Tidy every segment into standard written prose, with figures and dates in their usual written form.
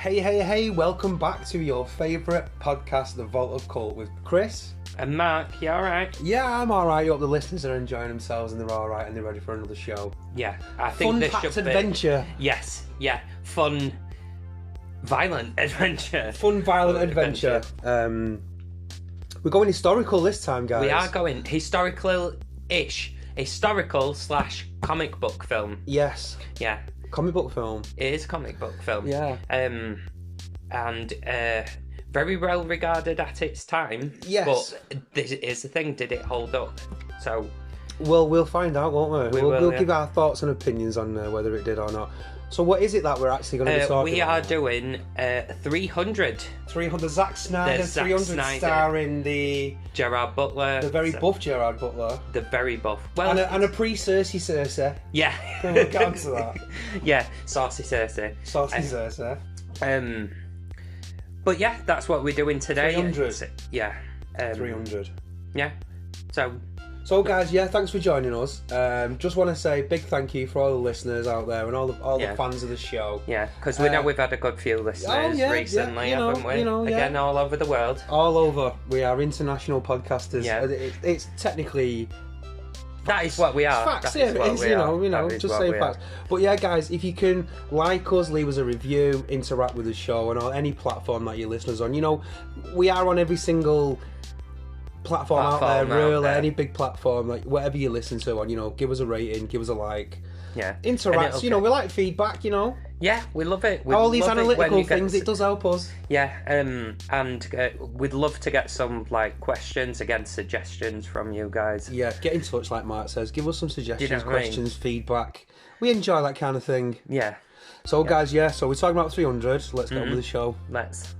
Hey, welcome back to your favourite podcast, The Vault of Cult, with Chris. And Mark, you alright? Yeah, I'm alright. I hope the listeners are enjoying themselves and they're alright and they're ready for another show. Yeah, I think Fun this packed should adventure. be... Yes, yeah, fun, violent adventure. Fun, violent adventure. We're going historical this time, guys. We are going historical-ish. Historical/comic book film. Yes. Yeah. Comic book film. It is a comic book film. Yeah. And very well regarded at its time. Yes. But this is the thing, did it hold up? So... Well, we'll find out, won't we? We'll yeah. give our thoughts and opinions on whether it did or not. So what is it that we're actually going to be talking about? We are doing 300. 300 Zack Snyder, The Zack 300 Snyder. starring the Gerard Butler. very buff Gerard Butler. The very buff. Well, And a pre-Cersei. yeah. We'll get onto that. Yeah, Saucy Cersei. Saucy Cersei. But yeah, that's what we're doing today. 300. Yeah. 300. Yeah. So guys, yeah, thanks for joining us. Just want to say big thank you for all the listeners out there and all the fans of the show. Yeah, because we know we've had a good few listeners recently, haven't we? Again, all over the world. All over. We are international podcasters. Yeah. It's technically... That is what we are. Facts, that yeah, just say facts. But yeah, guys, if you can like us, leave us a review, interact with the show, and on any platform that you listeners on. We are on every single platform out there, really. Any big platform, like whatever you listen to on, give us a rating, give us a like. Yeah. Interact, we like feedback, Yeah, we love it. All these analytical things, it does help us. Yeah, and we'd love to get some questions, again, suggestions from you guys. Yeah, get in touch, like Mark says. Give us some suggestions, questions, I mean? feedback. We enjoy that kind of thing. Yeah. So guys, so we're talking about 300. So let's get on with the show. Let's.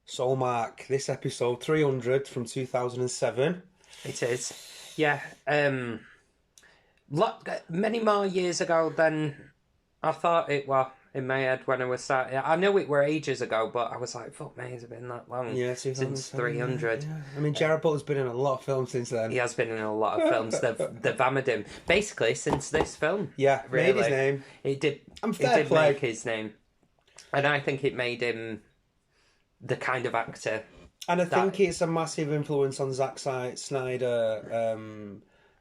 So Mark, this episode 300 from 2007. It is. Yeah. Many more years ago than I thought it was in my head when I was starting. I knew it were ages ago, but I was like, fuck me, has it been that long? Yeah, since 300. Yeah. I mean, Gerard Butler's been in a lot of films since then. He has been in a lot of films. They've hammered him. Basically, since this film. Yeah, really. made his name. It did. It did make his name. And I think it made him the kind of actor. And I think it's a massive influence on Zack Snyder.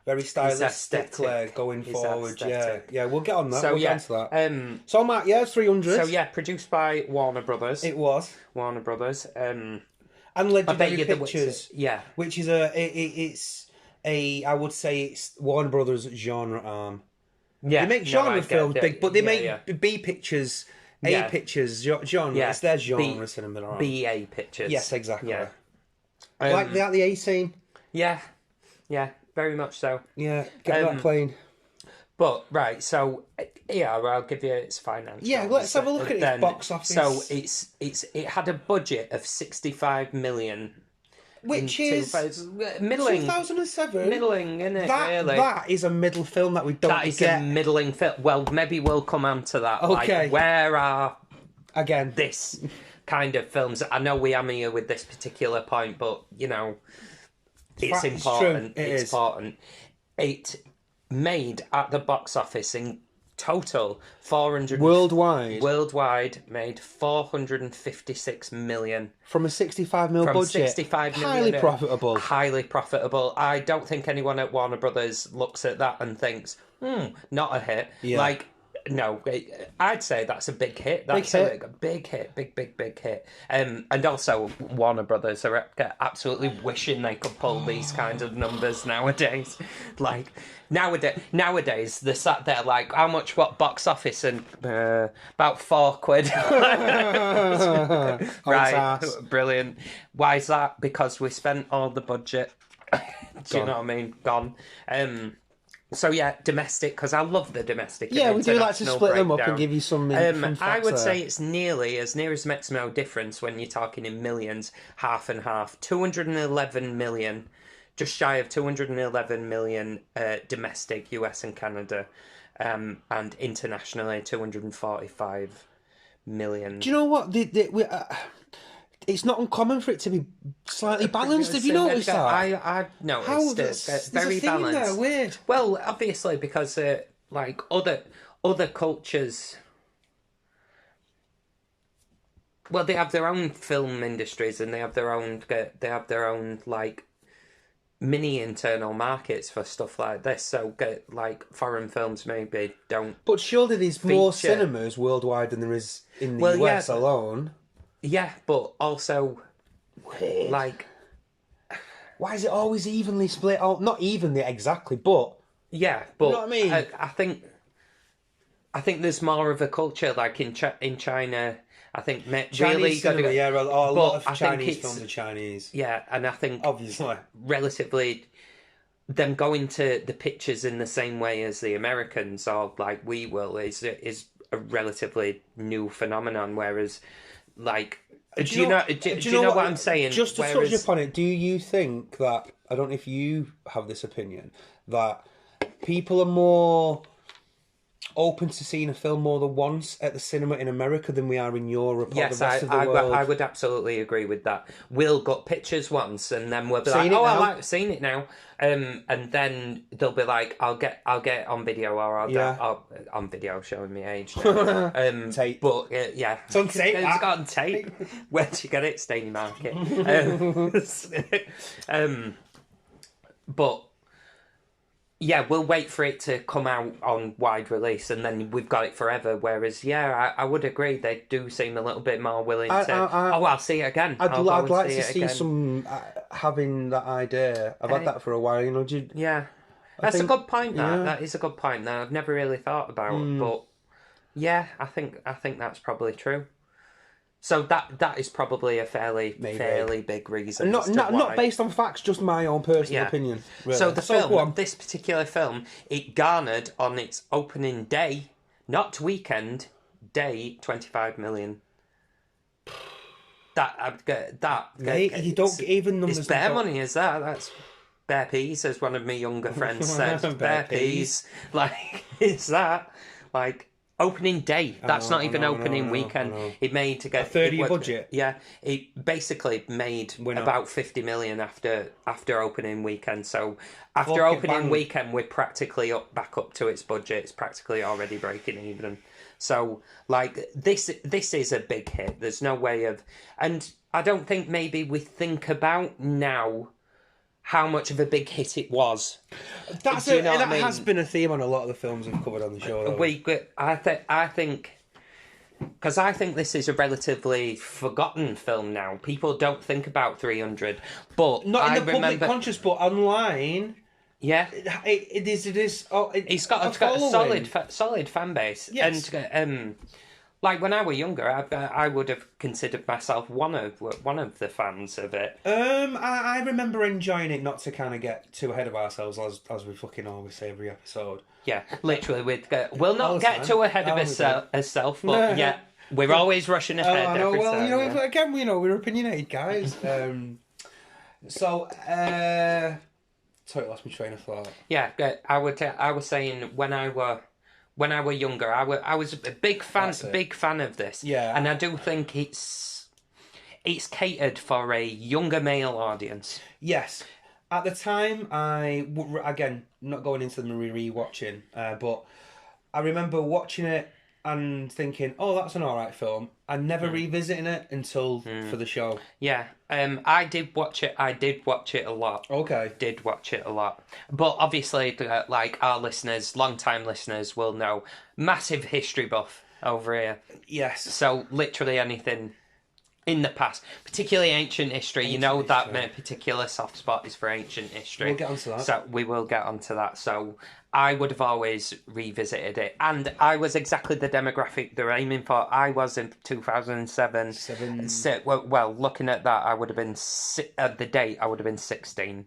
Very stylistic going forward. Aesthetic. Yeah, we'll get on that. So, we'll get onto that. So Mark, 300. So yeah, produced by Warner Brothers. It was Warner Brothers. And Legendary Pictures. Yeah, which is I would say it's Warner Brothers genre arm. Yeah, they make genre films big, but they make B pictures. Pictures, genre. Yeah. It's their genre cinema. Right? BA pictures. Yes, exactly. Yeah. Like the A scene. Yeah, very much so. Yeah, get that plane. But right, so I'll give you its financials. Yeah, let's have a look at its box office. So it had a budget of 65 million. Which is middling. 2007. Middling, isn't it? Really? That is a middle film that we don't get. That is a middling film. Well, maybe we'll come on to that. Okay. Where are this kind of films? I know we hammer you with this particular point, but it's important. It's important. It made at the box office in total 400 worldwide made 456 million from a 65 mil budget. 65 million, highly profitable. I don't think anyone at Warner Brothers looks at that and thinks not a hit. No, I'd say that's a big hit. That's a big hit, big hit. And also, Warner Brothers are absolutely wishing they could pull these kinds of numbers nowadays. Nowadays, they're sat there how much, what box office? And about £4. Right, brilliant. Why is that? Because we spent all the budget. Do you know what I mean? Gone. So yeah, domestic, because I love the domestic. Yeah, we do like to split them up and give you some facts. I would say it's nearly, as near as makes no difference when you're talking in millions, half and half. 211 million, just shy of 211 million domestic, US and Canada, and internationally 245 million. Do you know what? It's not uncommon for it to be slightly balanced. Have you noticed that? I noticed it's very balanced. There, weird. Well, obviously because like other cultures. Well, they have their own film industries, and they have their own like mini internal markets for stuff like this. So, like foreign films maybe don't. But surely there's more cinemas worldwide than there is in the US alone. Yeah, but also, weird. Like, why is it always evenly split? Oh, not evenly exactly, but yeah, but you know what I mean. I think there's more of a culture like in China. I think Chinese really cinema, a lot of Chinese films are Chinese. Yeah, and I think obviously relatively them going to the pictures in the same way as the Americans or like we will is a relatively new phenomenon. Whereas, like, do you know what I'm saying? Just to touch upon it, do you think that, I don't know if you have this opinion, that people are more open to seeing a film more than once at the cinema in America than we are in Europe or the rest of the world? I would absolutely agree with that. We'll got pictures once and then we'll be like, I like seen it now. And then they'll be like, I'll get it on video or I'll on video, showing me age now. Tape. But yeah. It's on tape. It's got on tape. Where'd you get it? Stony Market. But yeah, we'll wait for it to come out on wide release, and then we've got it forever. Whereas, I would agree, they do seem a little bit more willing to. I'll see it again. I'd like to see some having that idea. I've had that for a while, you know. That's a good point. That is a good point. That I've never really thought about, but yeah, I think that's probably true. So that is probably a fairly big reason. Not based on facts, just my own personal opinion. Really. So this particular film, it garnered on its opening day, not weekend day, 25 million. You don't get even numbers. It's bare money, is that? That's bare peas, as one of my younger friends said. Bare peas. Like, is that like? Opening day. That's not even opening weekend. It made to get a 30 budget. Yeah, it basically made about 50 million after opening weekend. So after opening weekend, we're practically back up to its budget. It's practically already breaking even. So like this is a big hit. There's no way of, and I don't think maybe we think about now how much of a big hit it was. That has been a theme on a lot of the films we've covered on the show. I think, because I think this is a relatively forgotten film now. People don't think about 300, but not in the public conscious, but online. Yeah, it is. It's got a solid fan base. Yes. And like when I was younger, I would have considered myself one of the fans of it. I remember enjoying it, not to kind of get too ahead of ourselves, as we fucking always say every episode. Yeah, literally, we'll not get too ahead of ourselves, but yeah, we're always rushing ahead. I know. Again, we're opinionated guys. Sorry, lost my train of thought. Yeah, I was saying when I were younger, I was a big fan of this. Yeah. And I do think it's catered for a younger male audience. Yes. At the time, again, not going into the re-watching, but I remember watching it and thinking, oh, that's an alright film, and never revisiting it until for the show. Yeah. I did watch it a lot. Okay. Did watch it a lot. But obviously, like our listeners, long-time listeners will know, massive history buff over here. Yes. So literally anything in the past, particularly ancient history. That my particular soft spot is for ancient history. We'll get onto that. So we will get onto that. So I would have always revisited it. And I was exactly the demographic they're aiming for. I was in 2007. Well, looking at that, I would have been, at the date, I would have been 16.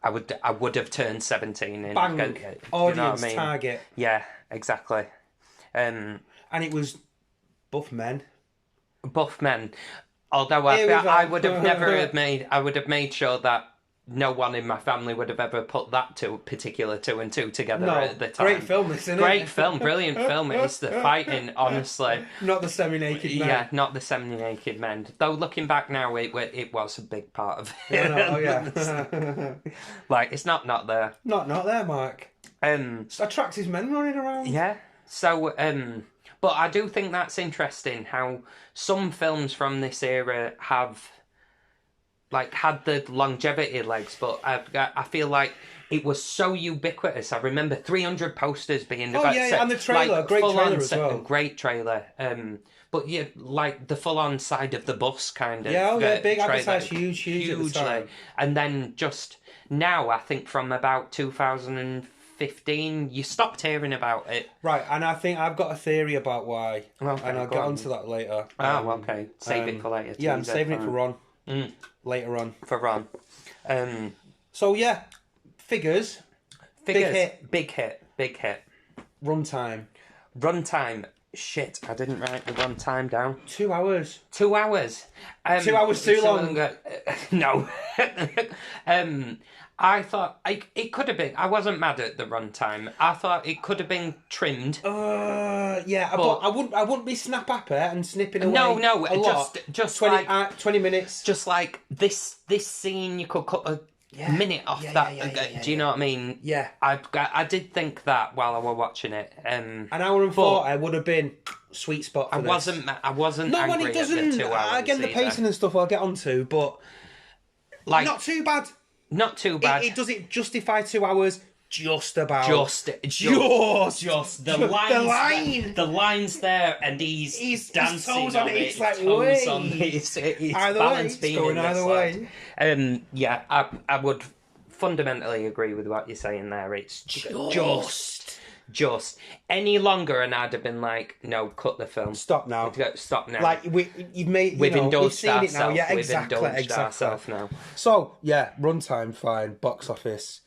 I would have turned 17. Bang! Audience target. Yeah, exactly. And it was buff men. Although I would have made sure that no one in my family would have ever put that particular two and two together at the time. Great film, isn't it? Great film, brilliant film. It's the fighting, honestly. Not the semi-naked men. Yeah, not the semi-naked men. Though looking back now, it was a big part of it. Yeah. Like, it's not there. Not there, Mark. Attracts his men running around. Yeah. So, but I do think that's interesting how some films from this era have, like, had the longevity legs, but I feel like it was so ubiquitous. I remember 300 posters being... and the trailer, great trailer as well. Great trailer. But yeah, like the full-on side of the bus kind of... Yeah, big advertised, hugely. At the time. And then just now, I think from about 2015, you stopped hearing about it. Right, and I think I've got a theory about why. Okay, and I'll get onto that later. Okay. Save it for later. Yeah, I'm saving it for Ron. Later on. For Ron. So yeah, figures. Big hit. Runtime. Shit, I didn't write the runtime down. 2 hours. 2 hours. 2 hours too long. No. I thought it could have been. I wasn't mad at the runtime. I thought it could have been trimmed. Yeah, but I wouldn't be snap at it and snipping away. No, just 20, like 20 minutes. Just like this scene, you could cut a minute off that. Do you know what I mean? Yeah. I did think that while I was watching it. An hour and 40 would have been sweet spot for this. I wasn't No, angry when it doesn't. at the 2 hours Again, the pacing and stuff I'll get onto, but like not too bad. Not too bad. It doesn't justify 2 hours. Just about. Just the lines there, and he's dancing toes on it. it. It's like, toes on way. it's Either balance way, being it's going in either this way. lad. Yeah, I would fundamentally agree with what you're saying there. It's just any longer, and I'd have been like, no, cut the film. Stop now. Stop now. Like we've indulged seen ourselves. it now. Yeah, We've exactly. indulged ourselves now. So yeah, runtime fine. Box office,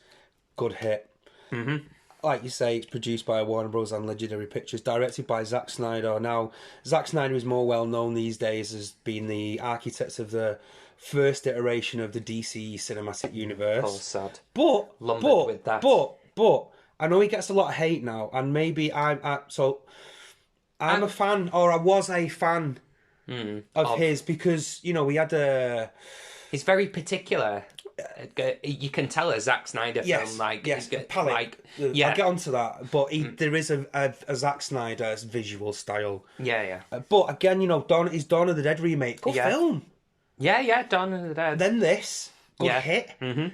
good hit. Mm-hmm. Like you say, it's produced by Warner Bros. And Legendary Pictures, directed by Zack Snyder. Now, Zack Snyder is more well known these days as being the architect of the first iteration of the DC cinematic universe. All sad. But with that. But I know he gets a lot of hate now, and maybe I'm a fan, or I was a fan of his, because we had a. He's very particular. You can tell a Zack Snyder film, palette. I'll get onto that, but there is a Zack Snyder visual style. Yeah. But again, his Dawn of the Dead remake, good film. Yeah, Dawn of the Dead. Then this, good hit. Mm-hmm.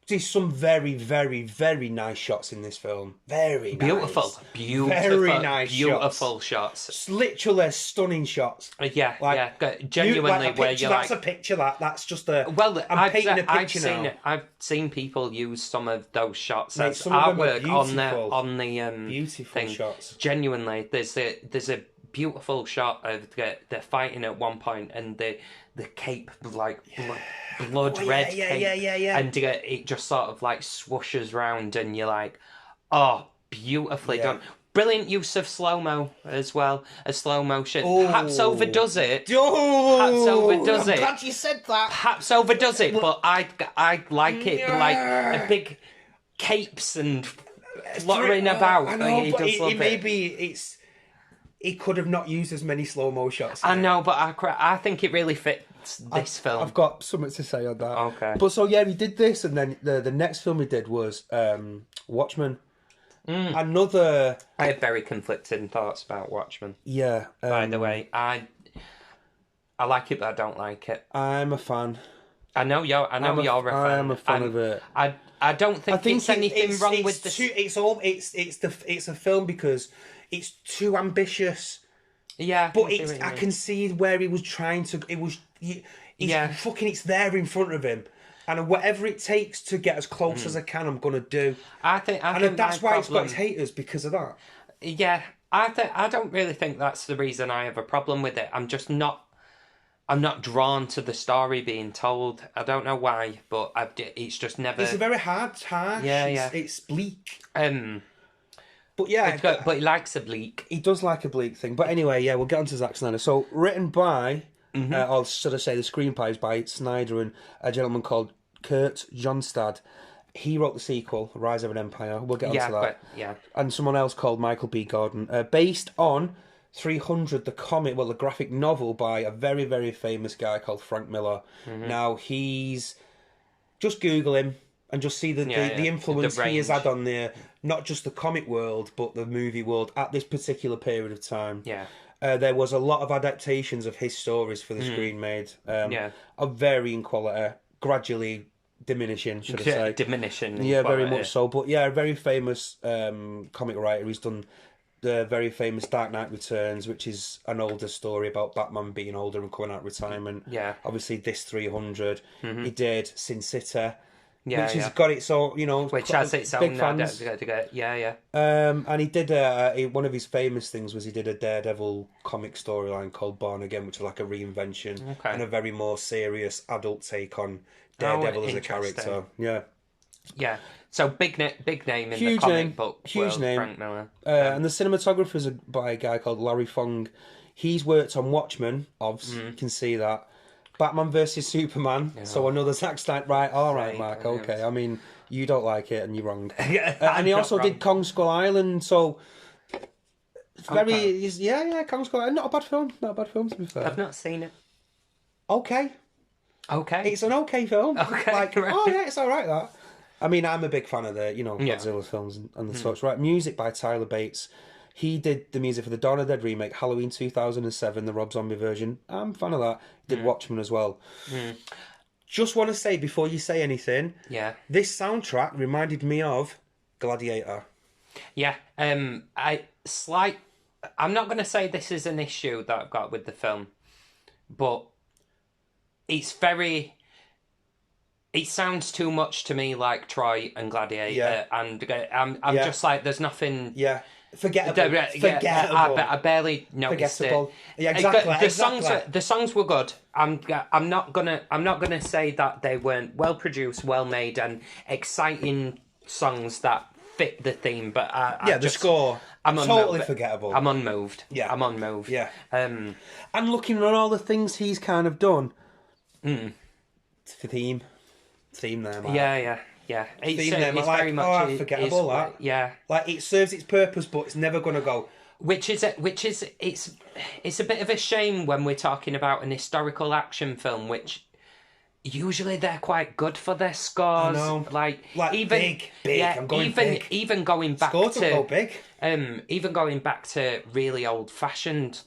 There's some very, very, very nice shots in this film. Very beautiful, nice. Very nice, beautiful shots. It's literally stunning shots. Genuinely, where you're that's like, a picture. That's just a. Well, I'm painting a picture now. I've seen people use some of those shots Mate, as artwork on the beautiful thing. shots. Genuinely, there's a beautiful shot of they're fighting at one point, and the cape blood red cape, and it just sort of like swooshes round, and you're like, oh, beautifully done. Brilliant use of slow-mo as well, as slow motion. Perhaps overdoes it. Perhaps overdoes it. I'm glad you said that. Perhaps overdoes it, but I like it. Like a big capes and fluttering about. I know, but maybe it could have not used as many slow-mo shots. I know, but I think it really fits this film. I've got something to say on that. Okay. But so yeah, he did this, and then the next film he did was Watchmen. Another. I have very conflicting thoughts about Watchmen. Yeah. By the way, I like it, but I don't like it. I'm a fan. I know you're a fan. I am a fan of it. I don't think there's anything wrong with this. It's a film because it's too ambitious. Yeah, but I can see where he was trying to. It's there in front of him, and whatever it takes to get as close as I can, I'm gonna do. I think that's why it's got its haters, because of that. Yeah, I don't really think that's the reason I have a problem with it. I'm just not. I'm not drawn to the story being told. I don't know why, but it's just never. It's a very harsh. Yeah. It's bleak. But yeah, but he likes a bleak. He does like a bleak thing. But anyway, we'll get on to Zack Snyder. So, written by, or should I say, the screenplay is by Snyder and a gentleman called Kurt Johnstad. He wrote the sequel, Rise of an Empire. We'll get onto that. And someone else called Michael B. Gordon. Based on 300, the graphic novel by a very, very famous guy called Frank Miller. Now, he's... Just Google him. and just see the influence he has had on not just the comic world, but the movie world at this particular period of time. Yeah. There was a lot of adaptations of his stories for the screen made, of varying quality, gradually diminishing, should I say. Diminishing. Yeah, very much so. But yeah, a very famous comic writer. He's done the very famous Dark Knight Returns, which is an older story about Batman being older and coming out of retirement. Yeah. Obviously, this 300. He did Sin City. Yeah, which has got its own, which has its big own fans. And he did one of his famous things was he did a Daredevil comic storyline called Born Again, which was like a reinvention and a very more serious adult take on Daredevil as a character. Yeah. So big name in the comic book huge world, name. Frank Miller. And the cinematographer's by a guy called Larry Fong. He's worked on Watchmen, you can see that. Batman versus Superman, so another Zack Snyder. Right, all right, Mark, okay. I mean, you don't like it and you're wrong. And he also did Kong Skull Island, so... Kong Skull Island. Not a bad film, to be fair. I've not seen it. Okay. It's an okay film. Okay, right. Oh yeah, it's alright, that. I mean, I'm a big fan of the, Godzilla films and the such. Right, music by Tyler Bates. He did the music for the Dawn of the Dead remake, Halloween 2007, the Rob Zombie version. I'm a fan of that. He did Watchmen as well. Just want to say, before you say anything, this soundtrack reminded me of Gladiator. Yeah. I'm not going to say this is an issue that I've got with the film, but it's very... It sounds too much to me like Troy and Gladiator, and I'm just like, there's nothing... Yeah. Forgettable. I barely noticed it. Yeah, exactly. The songs were good. I'm not gonna say that they weren't well produced, well made, and exciting songs that fit the theme. But the score. I'm totally forgettable. I'm unmoved. Yeah, I'm unmoved. Yeah. And looking at all the things he's kind of done. It's the theme there, man. Yeah, it's very much forgettable. That like it serves its purpose, but it's never going to go. It's a bit of a shame when we're talking about an historical action film, which usually they're quite good for their scores. I know. Like even big. Yeah, I'm going big. Even going back Scores to go big. Even going back to really old fashioned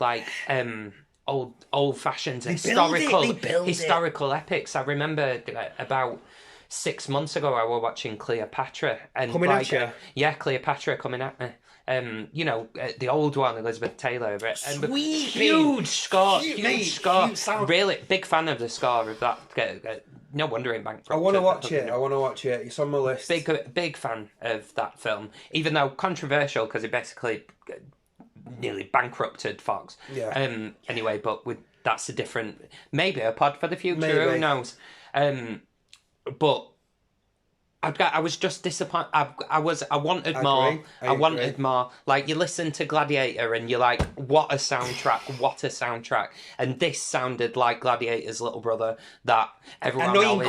old fashioned historical epics. I remember about 6 months ago, I was watching Cleopatra, and coming at you. Cleopatra coming at me. The old one, Elizabeth Taylor. Sweet, huge score. Sound. Really big fan of the score of that. No wonder it bankrupt. I want to watch it. It's on my list. Big fan of that film, even though controversial because it basically nearly bankrupted Fox. Yeah. Anyway, but that's a different, maybe a pod for the future. Maybe. Who knows? But I was just disappointed. I wanted more. I wanted more. Like, you listen to Gladiator and you're like, what a soundtrack. And this sounded like Gladiator's little brother that everyone always...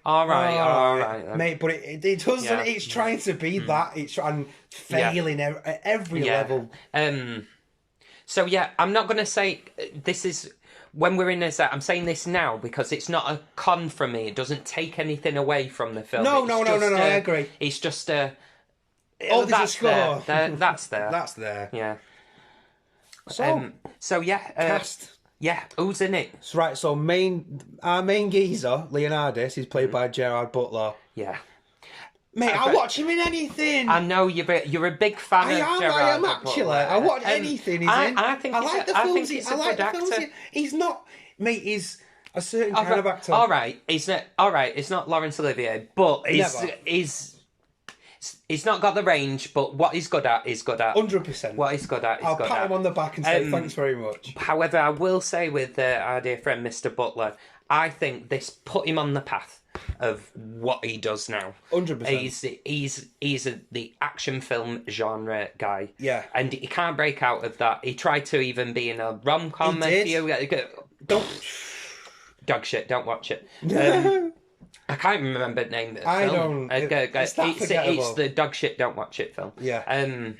all right. Mate, but it doesn't... Yeah. It's trying to be that. It's trying failing at every level. So, I'm not going to say this is... When we're in this, I'm saying this now because it's not a con for me. It doesn't take anything away from the film. No, I agree. It's just there's a score. That's there. That's there. Yeah. Cast. Yeah, who's in it? Right, so our main geezer, Leonardus, is played by Gerard Butler. Yeah. Mate, I watch him in anything. I know you're a big fan of Gerard. I am actually. I watch anything he's in. I like the films. I like the films. He's not, mate. He's a certain kind of actor. All right, he's not. All right, it's not Laurence Olivier, but he's not got the range. But what he's good at is good at. 100%. What he's good at is I'll good at. I'll pat him on the back and say thanks very much. However, I will say with our dear friend Mr. Butler, I think this put him on the path of what he does now. 100%. He's the action film genre guy. Yeah. And he can't break out of that. He tried to even be in a rom-com. Don't. Dog shit, don't watch it. I can't remember the name of the film. I don't. It's the dog shit, don't watch it film. Yeah.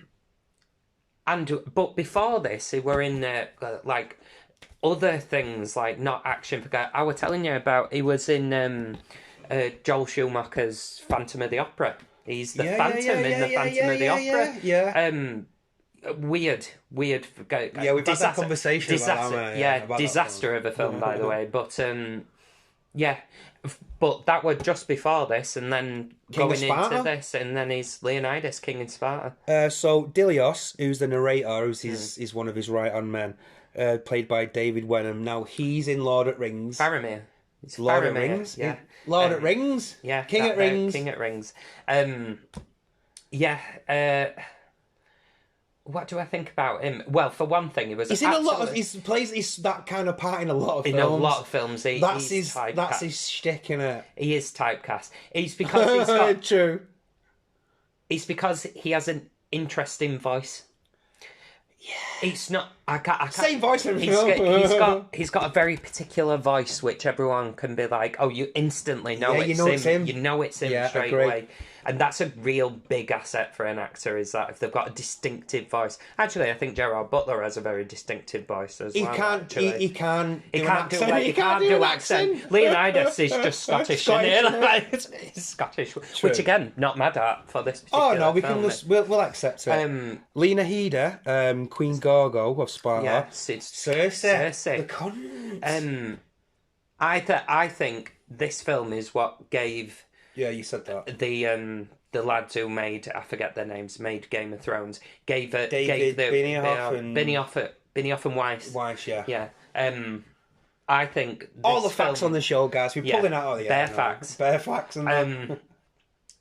But before this, he were in other things, like not action. I was telling you about, he was in Joel Schumacher's Phantom of the Opera. He's the Phantom in the Phantom of the Opera. Weird. We've had that conversation about that. Disaster of a film, by the way. But but that was just before this, and then King going into this, and then he's Leonidas, King in Sparta. So Dilios, who's the narrator, is one of his right-hand men, played by David Wenham. Now he's in Lord of the Rings. Faramir. It's Lord of the Rings? Yeah. Lord of the Rings? Yeah. King at Rings. King at Rings. What do I think about him? Well, for one thing, he was. He's in a lot of. He plays that kind of part in a lot of films. In a lot of films, that's his shtick, innit? He is typecast. It's because he's got. True. It's because he has an interesting voice. Yeah. It's not. I can't. Same voice in film. He's got a very particular voice, which everyone can be like, oh, you instantly know it's him. You know it's him straight away. And that's a real big asset for an actor, is that if they've got a distinctive voice. Actually, I think Gerard Butler has a very distinctive voice as well. He can't do accent. Leonidas is just Scottish, He's Scottish, which again, not mad at for this particular film. We'll accept it. Lena Headey, Queen Gorgo of Sparta. Yeah, Cersei. The cunt. I think this film is what gave. Yeah, you said that. The lads who made, I forget their names, made Game of Thrones, gave Benioff and Weiss. Weiss, yeah. Yeah. I think all the facts on the show, guys. We're pulling out all the bare facts. Bare facts. And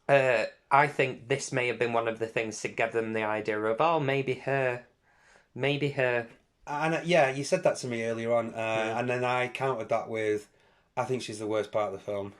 I think this may have been one of the things to give them the idea of, maybe her. And you said that to me earlier on, and then I countered that with, I think she's the worst part of the film.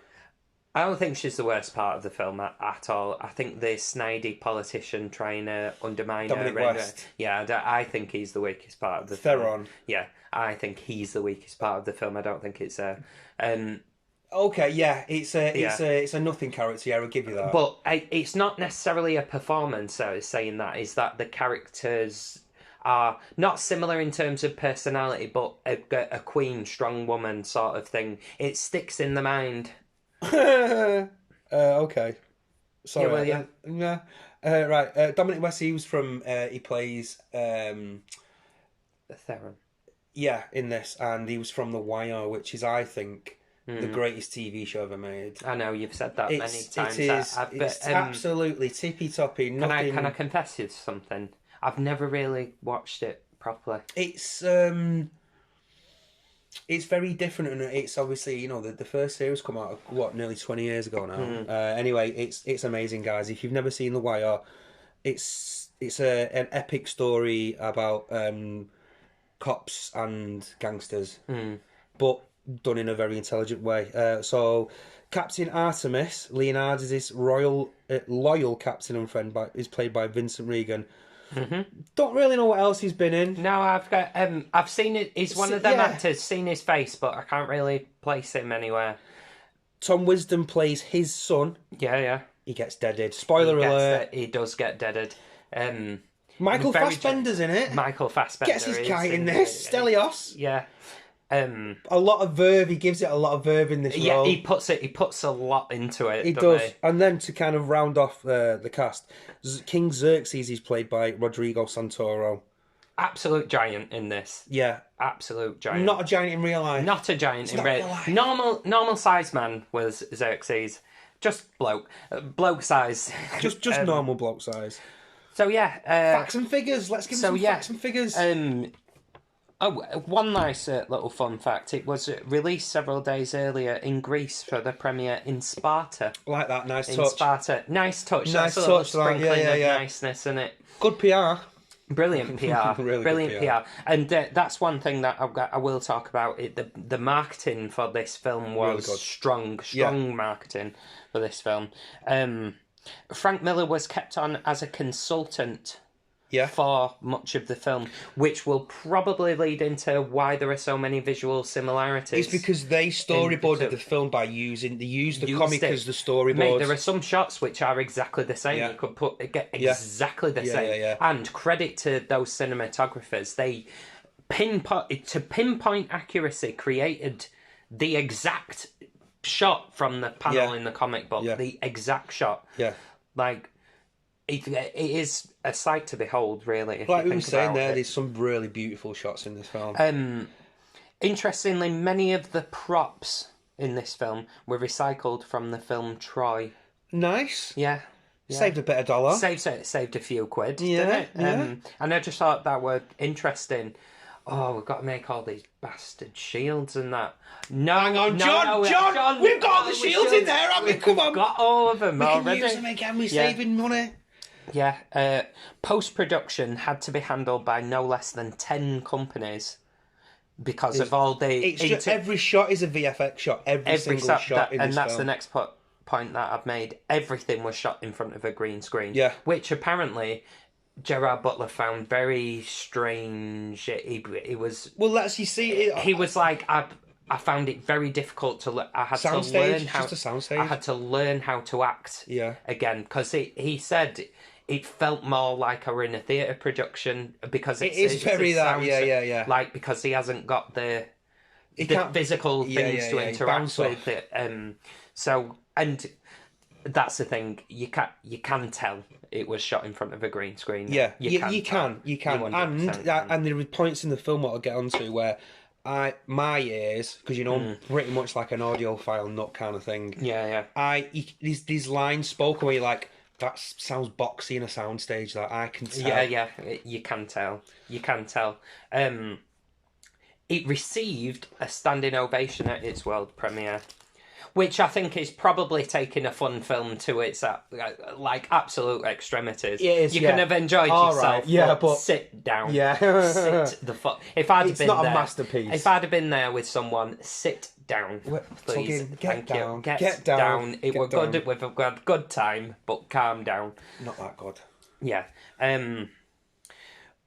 I don't think she's the worst part of the film at all. I think the snidey politician trying to undermine Dominic her. West. I think he's the weakest part of the film. Theron. Yeah, I think he's the weakest part of the film. I don't think it's okay, yeah, it's a nothing character. Yeah, I'll give you that. But it's not necessarily a performance. I was saying that is that the characters are not similar in terms of personality, but a queen, strong woman sort of thing. It sticks in the mind. Okay. Sorry. Yeah. Right. Dominic West. He plays Theron. Yeah, in this, and he was from The Wire, which is, I think, the greatest TV show ever made. I know you've said that many times. It is. It's absolutely tippy toppy. Can I confess you something? I've never really watched it properly. It's very different, and it's obviously, the first series come out nearly 20 years ago now. Anyway, it's amazing, guys. If you've never seen The Wire, it's an epic story about cops and gangsters, but done in a very intelligent way. So Captain Artemis, Leonidas' loyal captain and friend, is played by Vincent Regan. Mm-hmm. Don't really know what else he's been in. No, I've seen it. He's one of them actors. Seen his face, but I can't really place him anywhere. Tom Wisdom plays his son. Yeah. He gets deaded. Spoiler alert. He does get deaded. Michael Fassbender's in it. Michael Fassbender gets his kite in this. Stelios. Yeah. A lot of verve. He gives it a lot of verve in this role. He puts a lot into it. He does. And then to kind of round off the cast, King Xerxes is played by Rodrigo Santoro. Absolute giant in this. Yeah. Absolute giant. Not a giant in real life. Not a giant in real life. Normal sized man was Xerxes. Just bloke. Bloke size. Just normal bloke size. So yeah. Facts and figures. Let's give some facts and figures. One nice little fun fact. It was released several days earlier in Greece for the premiere in Sparta. Like that, nice touch. In Sparta. Nice touch. Nice That's a little touch, sprinkling of niceness in it. Good PR. Brilliant PR. Really Brilliant good PR. And that's one thing that I will talk about. The marketing for this film was really strong marketing for this film. Frank Miller was kept on as a consultant for much of the film, which will probably lead into why there are so many visual similarities. It's because they storyboarded the film by using the comic as the storyboard. Mate, there are some shots which are exactly the same. You could get exactly the same. And credit to those cinematographers. They pinpoint accuracy created the exact shot from the panel in the comic book. Yeah. The exact shot. Yeah. Like, it is a sight to behold, really. If like you we were think saying about there, it. there's some really beautiful shots in this film. Interestingly, many of the props in this film were recycled from the film Troy. Nice. Yeah. Saved a bit of dollar. Saved a few quid, Yeah, didn't it? And I just thought that were interesting. Oh, we've got to make all these bastard shields and that. No, hang on, no, John, no, John, we've got all the shields in there, haven't we? Come on. We've got all of them already. We can use them again, we're saving money. Yeah, post-production had to be handled by no less than 10 companies because of all the... Just every shot is a VFX shot, every single shot in this film. And that's the next point that I've made. Everything was shot in front of a green screen. Yeah. Which apparently Gerard Butler found very strange. He was... Well, let's you see it. He was like, I found it very difficult to... I had to learn how... Just a soundstage. I had to learn how to act again. Because he said... It felt more like I were in a theatre production because it's very that, yeah. Like, because he hasn't got the physical things to interact with it. So, and that's the thing, you can tell it was shot in front of a green screen. Yeah, you can. And there are points in the film what I'll get onto where my ears, because I'm pretty much like an audiophile nut kind of thing. Yeah. These lines spoken where you're like, that sounds boxy in a soundstage. That I can tell. Yeah, you can tell. It received a standing ovation at its world premiere, which I think is probably taking a fun film to its absolute extremities. It is, you can have enjoyed yourself, but sit down. Yeah, sit the fuck. If I'd have been not there, a masterpiece. If I'd have been there with someone, sit down, please. Get down. Get down. It were good. We've got a good time, but calm down. Not that good. Yeah.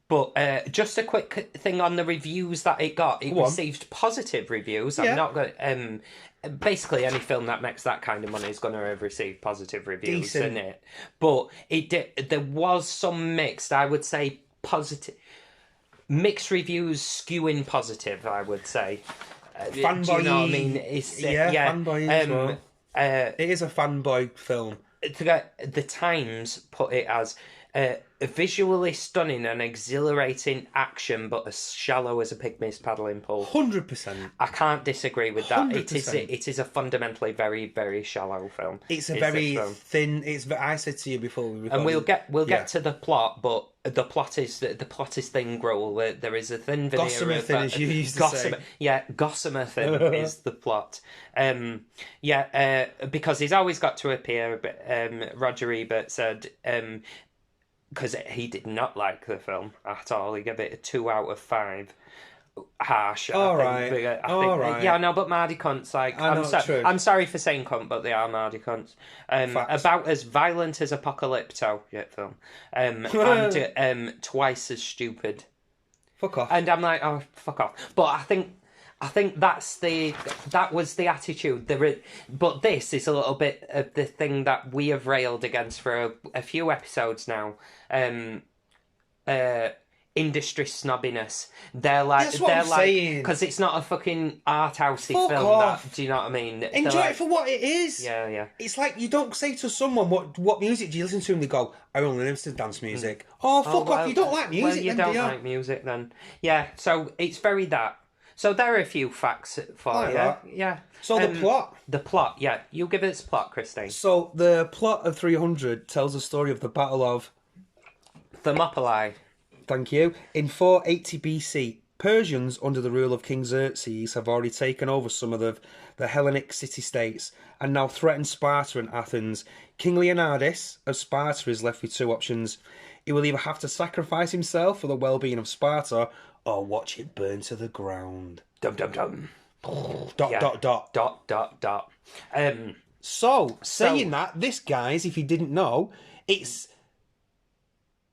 But just a quick thing on the reviews that it got. It received positive reviews. I'm not going. Basically, any film that makes that kind of money is going to have received positive reviews, isn't it? But there was some mixed. I would say positive, mixed reviews skewing positive. I would say. Fanboy. Do you know what I mean? Fanboy as well. It is a fanboy film. The Times put it as visually stunning and exhilarating action, but as shallow as a pygmy's paddling pool. 100%. I can't disagree with that. 100%. It is a fundamentally very, very shallow film. It's a very thin. I said to you before we recorded, and we'll get to the plot, but the plot is thin gruel. There is a thin veneer. Gossamer thin, as you used to say. Yeah, gossamer thin is the plot. Because he's always got to appear. But Roger Ebert said. Because he did not like the film at all. He gave it a 2 out of 5. Harsh. All right. Yeah, no, but Mardy cunts. Like, I'm sorry for saying cunt, but they are Mardy cunts. About as violent as Apocalypto film, and twice as stupid. Fuck off. And I'm like, oh, fuck off. But I think that was the attitude. But this is a little bit of the thing that we have railed against for a few episodes now. Industry snobbiness. That's what I'm saying. Because it's not a fucking art housey Fuck film. off. Do you know what I mean? Enjoy it for what it is. Yeah. It's like you don't say to someone what music do you listen to, and they go, "I only listen to dance music." Oh, fuck off! You don't like music. Well, you don't like music then. Yeah. So it's very that. So there are a few facts for you. Yeah. So the plot. The plot, yeah. You give it its plot, Christine. So the plot of 300 tells the story of the Battle of Thermopylae. Thank you. In 480 BC, Persians under the rule of King Xerxes have already taken over some of the Hellenic city-states and now threaten Sparta and Athens. King Leonidas of Sparta is left with two options. He will either have to sacrifice himself for the well-being of Sparta or watch it burn to the ground. Dum dum dum. Dot. So, saying that, this, guys, if you didn't know,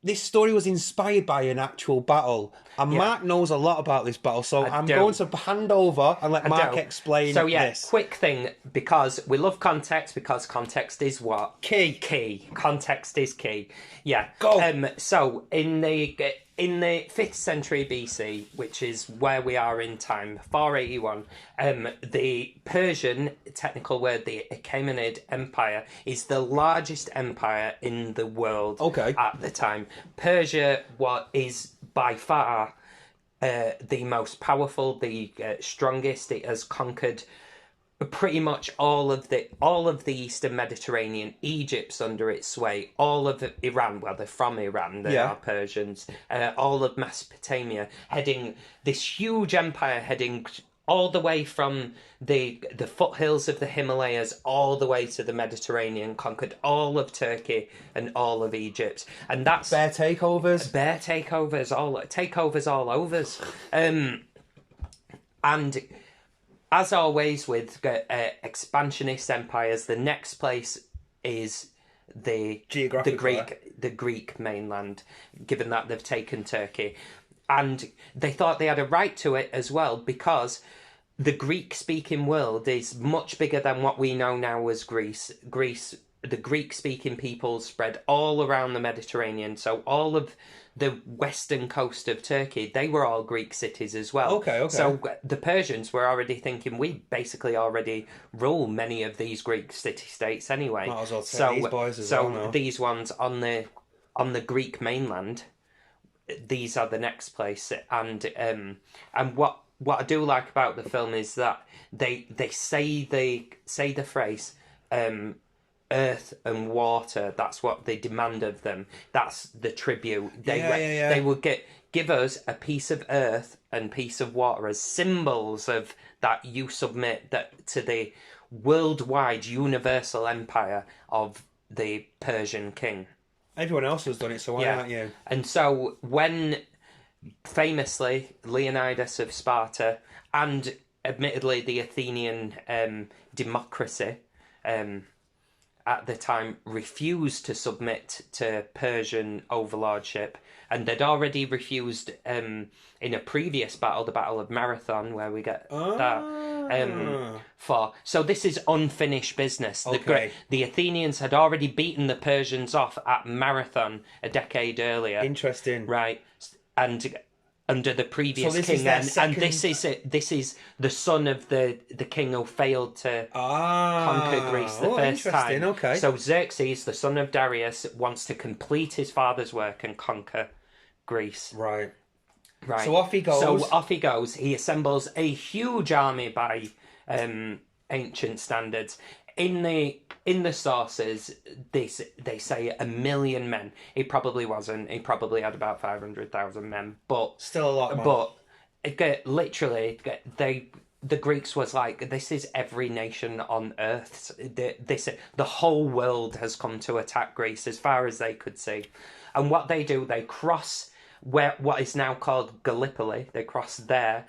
this story was inspired by an actual battle. And Mark knows a lot about this battle, so I'm going to hand over and let Mark explain this. Quick thing, because we love context, because context is what? Key. Context is key. Yeah. Go. So, in the in the 5th century BC, which is where we are in time, 481, the Persian, technical word, the Achaemenid Empire, is the largest empire in the world at the time. Persia is by far the most powerful, the strongest. It has conquered pretty much all of the Eastern Mediterranean. Egypt's under its sway. All of Iran, well, they're from Iran. They are Persians. All of Mesopotamia, heading this huge empire, heading all the way from the foothills of the Himalayas all the way to the Mediterranean, conquered all of Turkey and all of Egypt, and that's bear takeovers, all overs, and. As always with expansionist empires, the next place is the Greek mainland, given that they've taken Turkey. And they thought they had a right to it as well, because the Greek-speaking world is much bigger than what we know now as Greece. The Greek-speaking peoples spread all around the Mediterranean, so all of the western coast of Turkey, they were all Greek cities as well. Okay. So the Persians were already thinking, we basically already rule many of these Greek city-states anyway. Might as well take these boys as well now. These ones on the Greek mainland, these are the next place. And what I do like about the film is that they say the phrase, earth and water. That's what they demand of them. That's the tribute. They would give us a piece of earth and piece of water as symbols of that you submit that to the worldwide universal empire of the Persian king. Everyone else has done it, so why aren't you? And so when famously Leonidas of Sparta and admittedly the Athenian democracy at the time refused to submit to Persian overlordship, and they'd already refused in a previous battle, the Battle of Marathon, where we get that so this is unfinished business. The Athenians had already beaten the Persians off at Marathon a decade earlier. Interesting, right? And under the previous king, and this is the son of the king who failed to conquer Greece the first time. Okay. So Xerxes, the son of Darius, wants to complete his father's work and conquer Greece. Right. So off he goes. He assembles a huge army by ancient standards. In the sources, they say 1 million men. He probably wasn't. He probably had about 500,000 men, but still a lot more. But literally, the Greeks was like, this is every nation on earth. The whole world has come to attack Greece as far as they could see. And what they do, they cross what is now called Gallipoli. They cross there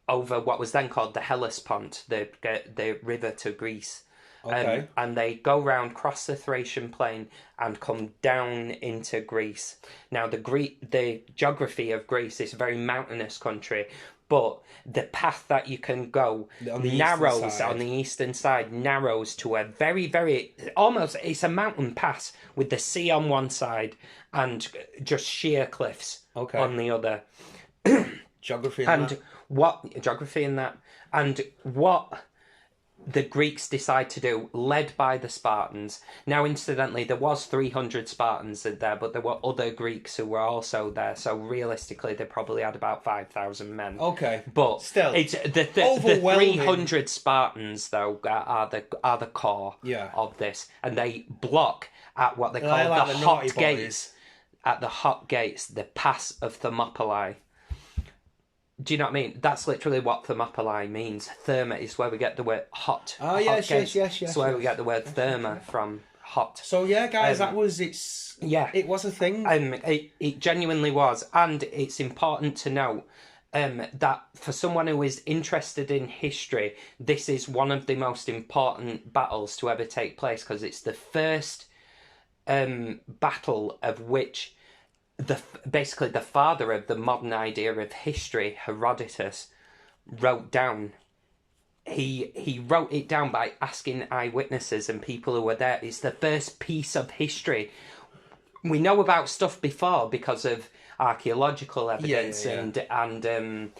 over what was then called the Hellespont, the river to Greece. And they go round, cross the Thracian plain, and come down into Greece. Now, the geography of Greece is a very mountainous country, but the path that you can go narrows on the eastern side, narrows to a very, very, almost, it's a mountain pass with the sea on one side and just sheer cliffs on the other. Geography in that. And what the Greeks decide to do, led by the Spartans. Now, incidentally, there was 300 Spartans there, but there were other Greeks who were also there. So realistically, they probably had about 5,000 men. Okay, but still, it's the 300 Spartans though are the core of this, and they block at what they call the hot gates. At the hot gates, the pass of Thermopylae. Do you know what I mean? That's literally what Thermopylae means. Therma is where we get the word hot. Oh, yes. It's where we get the word therma from, hot. So, yeah, guys, it was a thing. It genuinely was. And it's important to note that for someone who is interested in history, this is one of the most important battles to ever take place, because it's the first battle of which basically the father of the modern idea of history, Herodotus, wrote down. He wrote it down by asking eyewitnesses and people who were there. It's the first piece of history we know about stuff before because of archaeological evidence and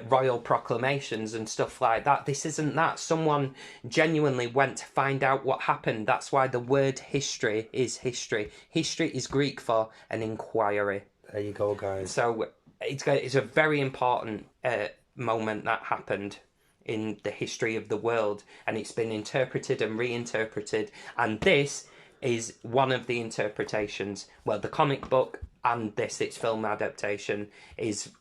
royal proclamations and stuff like that. This isn't that. Someone genuinely went to find out what happened. That's why the word history is history. History is Greek for an inquiry. There you go, guys. So it's a very important moment that happened in the history of the world, and it's been interpreted and reinterpreted, and this is one of the interpretations. Well, the comic book and its film adaptation is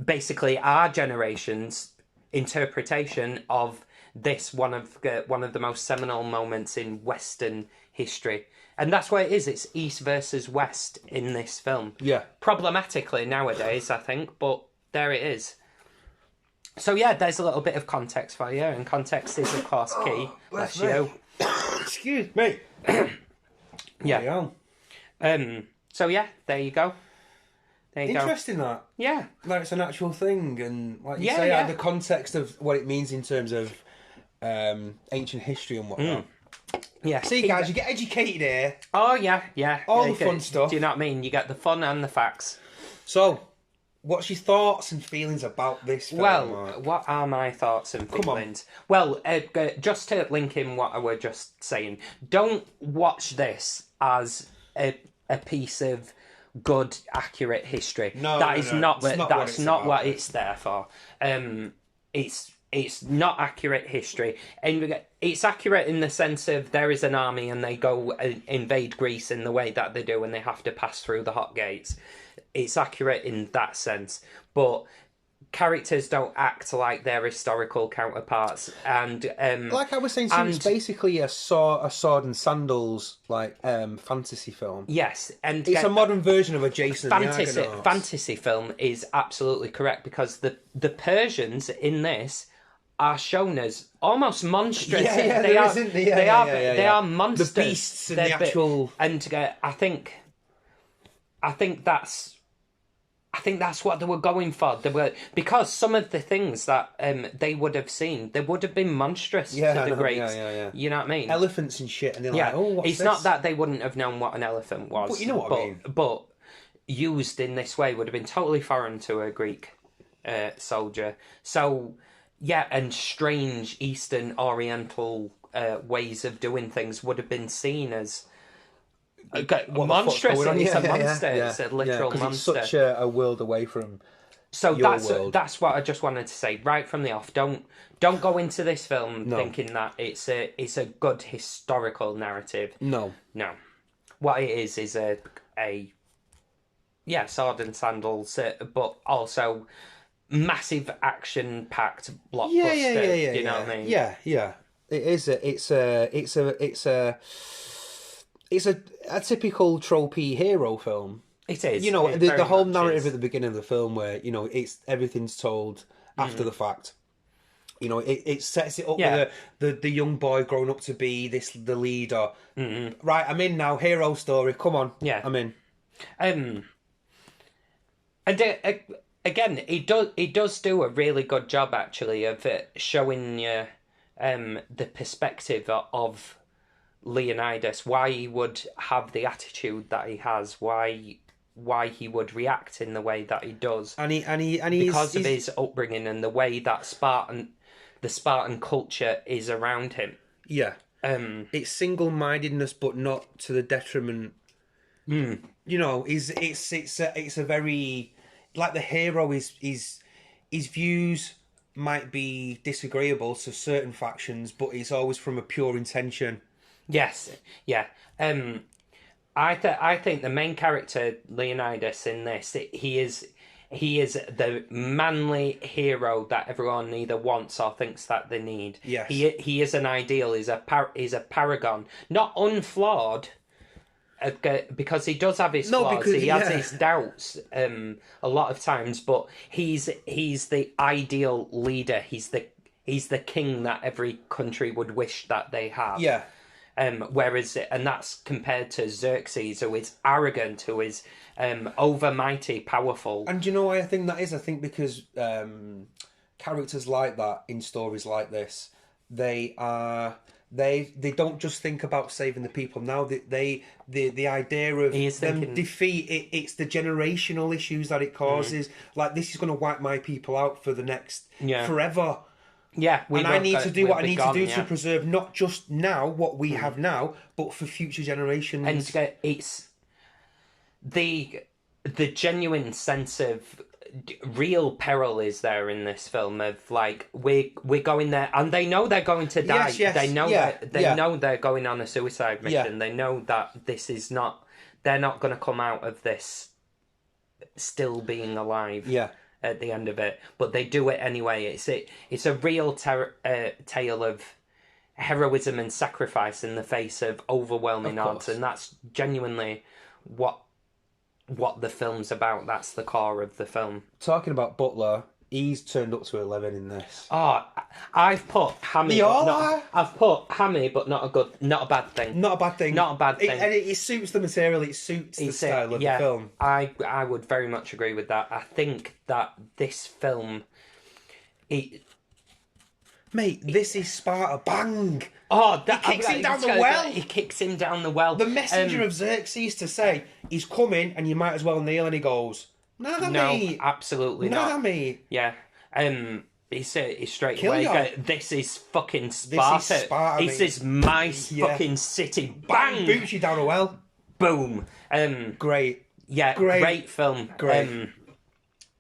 basically our generation's interpretation of this one of the most seminal moments in Western history. And that's what it is. It's East versus West in this film. Yeah. Problematically nowadays, I think, but there it is. So yeah, there's a little bit of context for you, and context is, of course, key. Bless you. Excuse me. Yeah. So yeah, there you go. There you Interesting that. Yeah. Like it's an actual thing, and like you say, the context of what it means in terms of ancient history and whatnot. Yeah. See, guys, you get educated here. Oh yeah. All the fun stuff. Do you know what I mean? You get the fun and the facts. So, what's your thoughts and feelings about this film? Well, Mark? what are my thoughts and feelings? Well, just to link in what I was just saying, don't watch this as a piece of good, accurate history. That's not what it's there for. It's not accurate history, and it's accurate in the sense of there is an army and they go invade Greece in the way that they do, and they have to pass through the hot gates. It's accurate in that sense, but characters don't act like their historical counterparts. And like I was saying, so it's basically a sword and sandals fantasy film. Yes, and it's a modern version of a Jason fantasy film is absolutely correct, because the Persians in this are shown as almost monstrous. They are monsters. The beasts and the actual. And I think that's what they were going for. Because some of the things that they would have seen, they would have been monstrous to the Greeks. You know what I mean? Elephants and shit, and they're like, oh, what's it's this? not that they wouldn't have known what an elephant was. But you know what I mean. But used in this way would have been totally foreign to a Greek soldier. So, yeah, and strange Eastern Oriental ways of doing things would have been seen as monstrous. It's a monster. It's a literal monster. It's such a world away from. So that's what I just wanted to say right from the off. Don't go into this film thinking that it's a good historical narrative. No. What it is a sword and sandals, but also massive action-packed blockbuster. You know what I mean? Yeah. It is. It's a typical tropey hero film. It is. You know, the whole narrative at the beginning of the film, where everything's told after the fact. You know, it sets it up with the young boy growing up to be the leader. Mm-hmm. Right, I'm in now. Hero story. Come on. Yeah, I'm in. And again, it does do a really good job actually of showing you the perspective of Leonidas, why he would have the attitude that he has, why he would react in the way that he does, and because of his upbringing and the way that the Spartan culture is around him. Yeah, it's single-mindedness, but not to the detriment. You know, it's a very, like, the hero his views might be disagreeable to certain factions, but it's always from a pure intention. Yes, yeah. I think the main character Leonidas in this, he is the manly hero that everyone either wants or thinks that they need. Yes. He is an ideal. He's a paragon, not unflawed. Because he does have his flaws, he has his doubts a lot of times, but he's the ideal leader. He's the king that every country would wish that they have. Yeah. Whereas, and that's compared to Xerxes, who is arrogant, who is overmighty, powerful. And do you know why I think that is? I think because characters like that in stories like this, they are They don't just think about saving the people now. The idea of them defeat it's the generational issues that it causes. Like, this is going to wipe my people out for the next forever. Yeah, and I need to do what I need to do to preserve not just now what we have now, but for future generations. And it's the genuine sense of real peril is there in this film of like we're going there and they know they're going to die. They know know they're going on a suicide mission. They know that this is not, they're not going to come out of this still being alive at the end of it, but they do it anyway. It's a real tale of heroism and sacrifice in the face of overwhelming odds, and that's genuinely what the film's about. That's the core of the film. Talking about Butler, he's turned up to 11 in this. Oh, I've put Hammy. I've put Hammy, but not a bad thing. Not a bad thing. Not a bad thing. And it suits the material. It suits the style of the film. I would very much agree with that. I think that this film, mate, this is Sparta. Bang! Oh, he kicks him down the well. He kicks him down the well. The messenger of Xerxes to say, he's coming and you might as well kneel, and he goes, no, mate. Absolutely not. No, mate. Yeah. He's straight away. This is fucking Sparta. This is Sparta. This is my fucking city. Bang! Boots you down a well. Boom. Great. Yeah, great film. Great.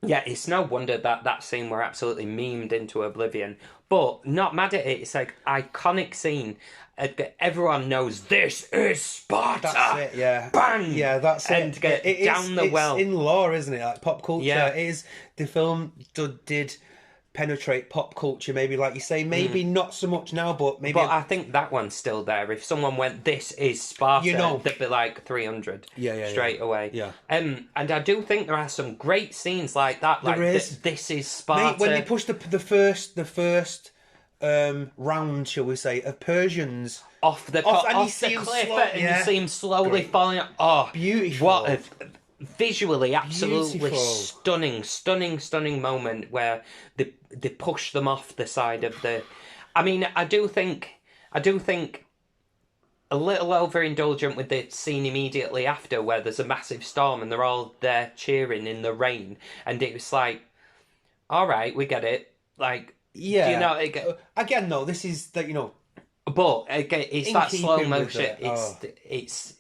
Yeah, it's no wonder that scene were absolutely memed into oblivion. But not mad at it. It's like iconic scene. Everyone knows this is Sparta. That's it. Yeah. Bang. Yeah, that's it. And get down the well. It's in law, isn't it? Like pop culture. Yeah. It is. The film did penetrate pop culture. Maybe, like you say, maybe not so much now, but maybe. But I think that one's still there. If someone went, "This is Sparta," they'd be like 300 straight away. Yeah. And I do think there are some great scenes like that. Like there is. This is Sparta. Mate, when they push the first round, shall we say, of Persians off the cliff, and you see him slowly falling. Oh, beautiful! What a visually absolutely stunning moment where they push them off the side of the. I mean, I do think a little overindulgent with the scene immediately after, where there's a massive storm and they're all there cheering in the rain, and it was like, all right, we get it, like. Yeah, you know, again, no, this is that, you know, but again, it's that slow motion. It's.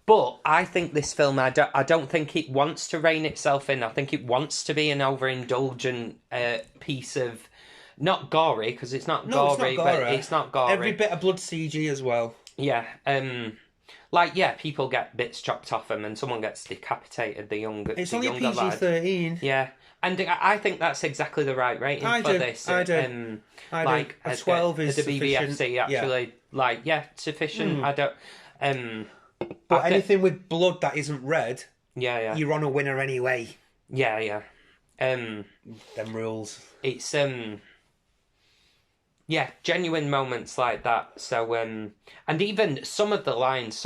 But I think this film, I don't think it wants to rein itself in. I think it wants to be an overindulgent piece of, not gory, because it's not gory, but it's not gory. Every bit of blood CG as well. Yeah, people get bits chopped off them, and someone gets decapitated. It's only PG-13. Yeah. And I think that's exactly the right rating for this. I do. Like a 12 is the sufficient. BBFC actually, sufficient. I don't. But anything with blood that isn't red, you're on a winner anyway. Yeah. Them rules. It's genuine moments like that. So and even some of the lines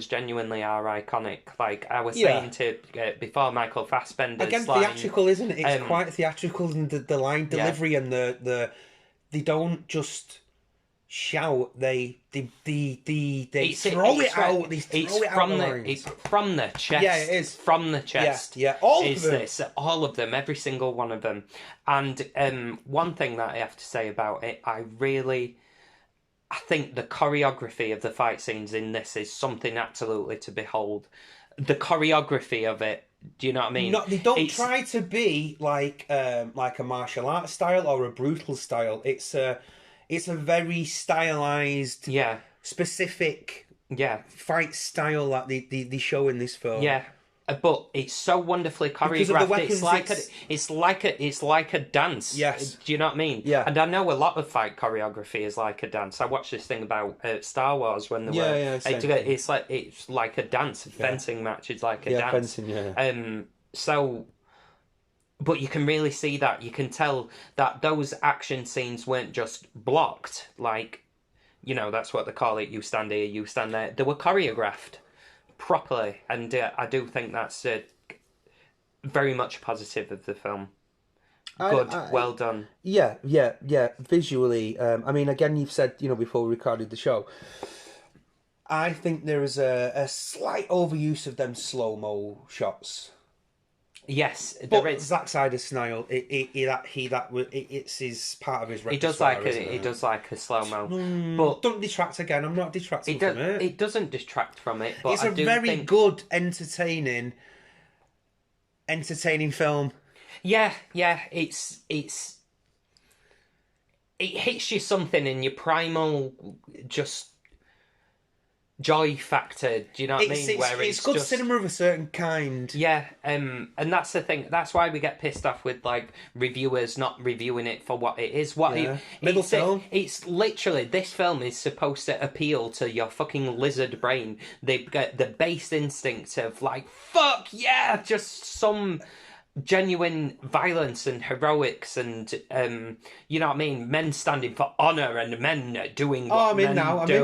genuinely are iconic. Like I was saying to before, Michael Fassbender's again, line, theatrical, isn't it? It's quite theatrical, and the line delivery and the they don't just shout. They throw it out. It's from the chest. Yeah, it is from the chest. Yeah. All of them, every single one of them. And one thing that I have to say about it, I think the choreography of the fight scenes in this is something absolutely to behold. The choreography of it. Do you know what I mean? No, they don't try to be like a martial arts style or a brutal style. It's a very stylized, specific, fight style that they show in this film. Yeah, but it's so wonderfully choreographed. Weapons, it's like a dance. Yes. Do you know what I mean? Yeah. And I know a lot of fight choreography is like a dance. I watched this thing about Star Wars when they were. It's like a dance. Fencing match is like a dance. Fencing. Yeah. So. But you can really see that. You can tell that those action scenes weren't just blocked. Like, that's what they call it. You stand here, you stand there. They were choreographed properly. And I do think that's very much positive of the film. good, well done. Yeah. Visually, I mean, again, you've said, before we recorded the show, I think there is a slight overuse of them slow-mo shots. Yes, but there is. Zack Snyder's style, it's his part of his repertoire. He does like a slow mo, but don't detract again. I'm not detracting from it. It doesn't detract from it, but it's a very good, entertaining film. Yeah, it hits you something in your primal just joy factor. Do you know what I mean? It's good cinema of a certain kind. Yeah, and that's the thing. That's why we get pissed off with reviewers not reviewing it for what it is. Middle film. It's literally, this film is supposed to appeal to your fucking lizard brain. They get the base instinct of fuck yeah, just some genuine violence and heroics and you know what I mean, men standing for honour and men doing what I'm in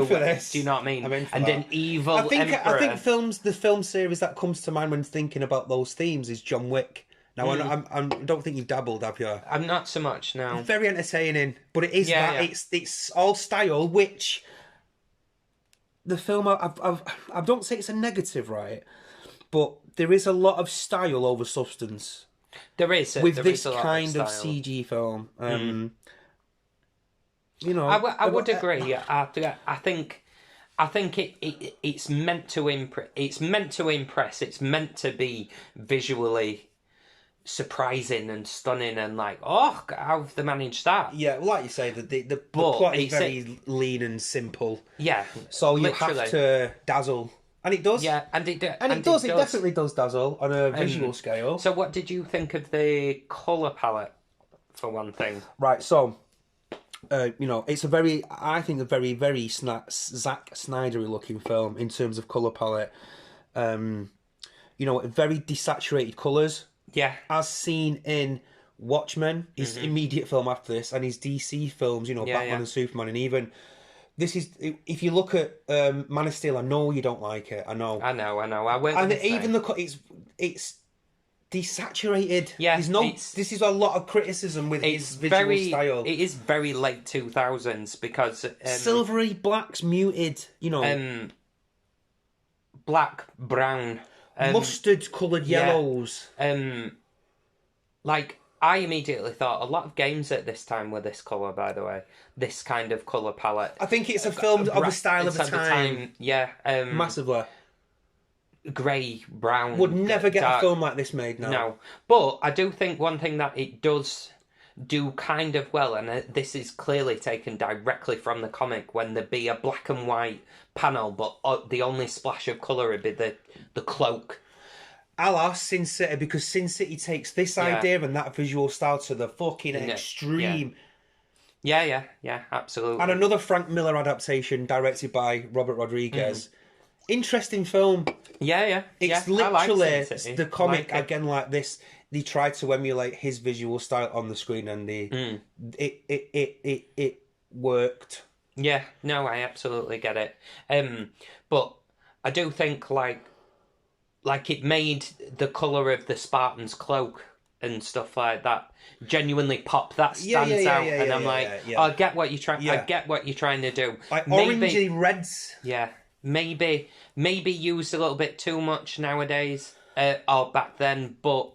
for this. Do you know what I mean? An evil emperor. I think the film series that comes to mind when thinking about those themes is John Wick. Now I don't think you've dabbled, have you? I'm not so much, no. It's very entertaining, but it is it's all style, which the film I don't say it's a negative, right? But there is a lot of style over substance. There is with this kind of CG film. I would agree. I think it's meant to impress. It's meant to impress. It's meant to be visually surprising and stunning and how have they managed that? Yeah, well, like you say, the plot is very lean and simple. Yeah, so you have to dazzle. And it does. Yeah, and it does. It definitely does dazzle on a visual scale. So what did you think of the colour palette, for one thing? Right, so, it's a very very Zack Snyder-y looking film in terms of colour palette. Very desaturated colours. Yeah. As seen in Watchmen, his immediate film after this, and his DC films, Batman and Superman, and even... This is, if you look at Man of Steel, I know you don't like it. I know. It's desaturated. Yeah. This is a lot of criticism with his visual style. It is very late 2000s because silvery blacks, muted. Black, brown, mustard coloured yellows. I immediately thought a lot of games at this time were this colour, by the way. This kind of colour palette. I think it's a film of the style of the time. Yeah. Massively. Grey, brown. Would never get a film like this made now. No. But I do think one thing that it does do kind of well, and this is clearly taken directly from the comic, when there be a black and white panel, but the only splash of colour would be the cloak. A la Sin City, because Sin City takes this idea and that visual style to the fucking extreme. Yeah, absolutely. And another Frank Miller adaptation directed by Robert Rodriguez. Interesting film. Yeah. It's literally the comic again like this. They tried to emulate his visual style on the screen, and it worked. Yeah, no, I absolutely get it. But I do think it made the colour of the Spartan's cloak and stuff like that genuinely pop. That stands out, and I'm I get what you're trying. I get what you're trying to do. Orangey reds. Yeah, maybe used a little bit too much nowadays, or back then. But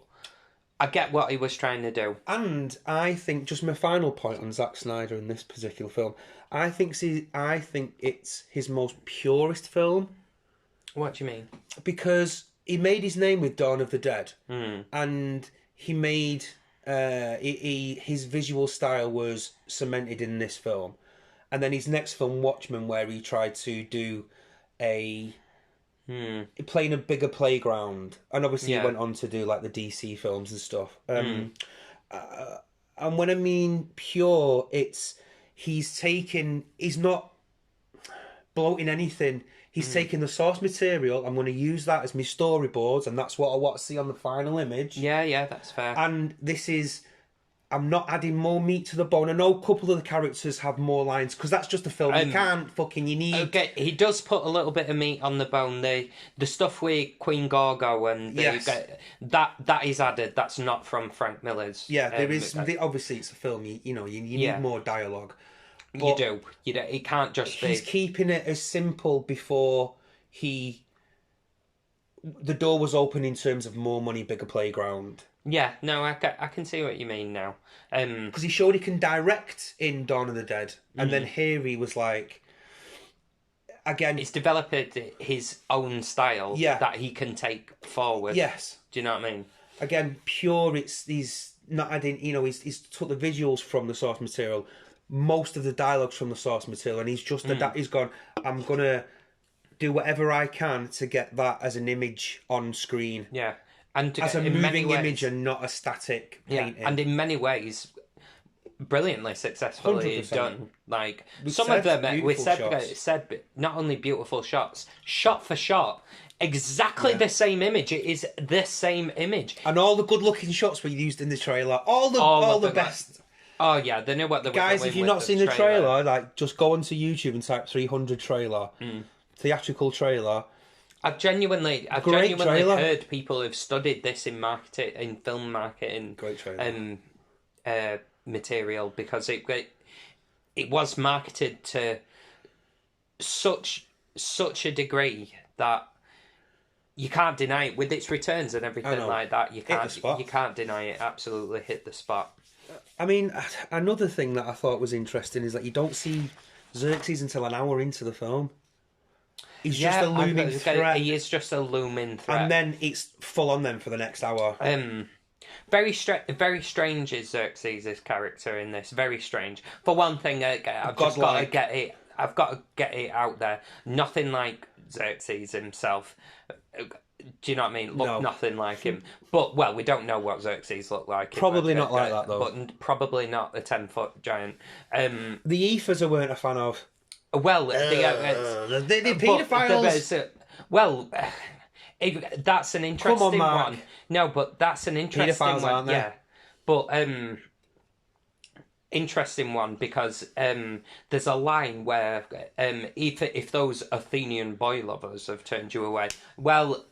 I get what he was trying to do. And I think, just my final point on Zack Snyder in this particular film, I think it's his most purest film. What do you mean? Because he made his name with Dawn of the Dead, and he made his visual style was cemented in this film, and then his next film, Watchmen, where he tried to do playing a bigger playground, and obviously he went on to do the DC films and stuff. And when I mean pure, he's not bloating anything. He's taking the source material. I'm going to use that as my storyboards, and that's what I want to see on the final image. Yeah, that's fair. And this is I'm not adding more meat to the bone. I know a couple of the characters have more lines because that's just a film. You can't fucking. You need. Okay, he does put a little bit of meat on the bone. The stuff with Queen Gorgo and that is added. That's not from Frank Miller's. Yeah, there is. Obviously, it's a film. You need more dialogue. You do. It can't just be. He's keeping it as simple before the door was open in terms of more money, bigger playground. Yeah, no, I can see what you mean now. Because he showed he can direct in Dawn of the Dead, and then here he was like, again, he's developed his own style that he can take forward. Yes, do you know what I mean? Again, pure. He's not adding. He's took the visuals from the source material, most of the dialogues from the source material, and he's just he's gone. I'm gonna do whatever I can to get that as an image on screen. Yeah. And as a moving image and not a static painting. Yeah, and in many ways, brilliantly successfully 100%. done. Like some of them, we said not only beautiful shots, shot for shot, exactly the same image. It is the same image, and all the good-looking shots were used in the trailer. All the best. Oh yeah, they know what they were guys. doing If you've not seen the trailer, like just go onto YouTube and type 300 trailer, theatrical trailer. I've genuinely heard people who've studied this in marketing, in film marketing, material, because it was marketed to such a degree that you can't deny it with its returns and everything like that. You can't deny it. Absolutely hit the spot. I mean, another thing that I thought was interesting is that you don't see Xerxes until an hour into the film. He's just a looming threat. He is just a looming threat. And then it's full on then for the next hour. Very strange is Xerxes' character in this. Very strange. For one thing, I've got to get it out there. Nothing like Xerxes himself. Do you know what I mean? Nothing like him. But, well, we don't know what Xerxes looked like. Probably not like that, though. But probably not a 10-foot giant. The Ephas I weren't a fan of. Well, the paedophiles. That's an interesting one. No, but that's an interesting paedophiles, one. Aren't they? Yeah, but interesting one because there's a line where if those Athenian boy lovers have turned you away, well,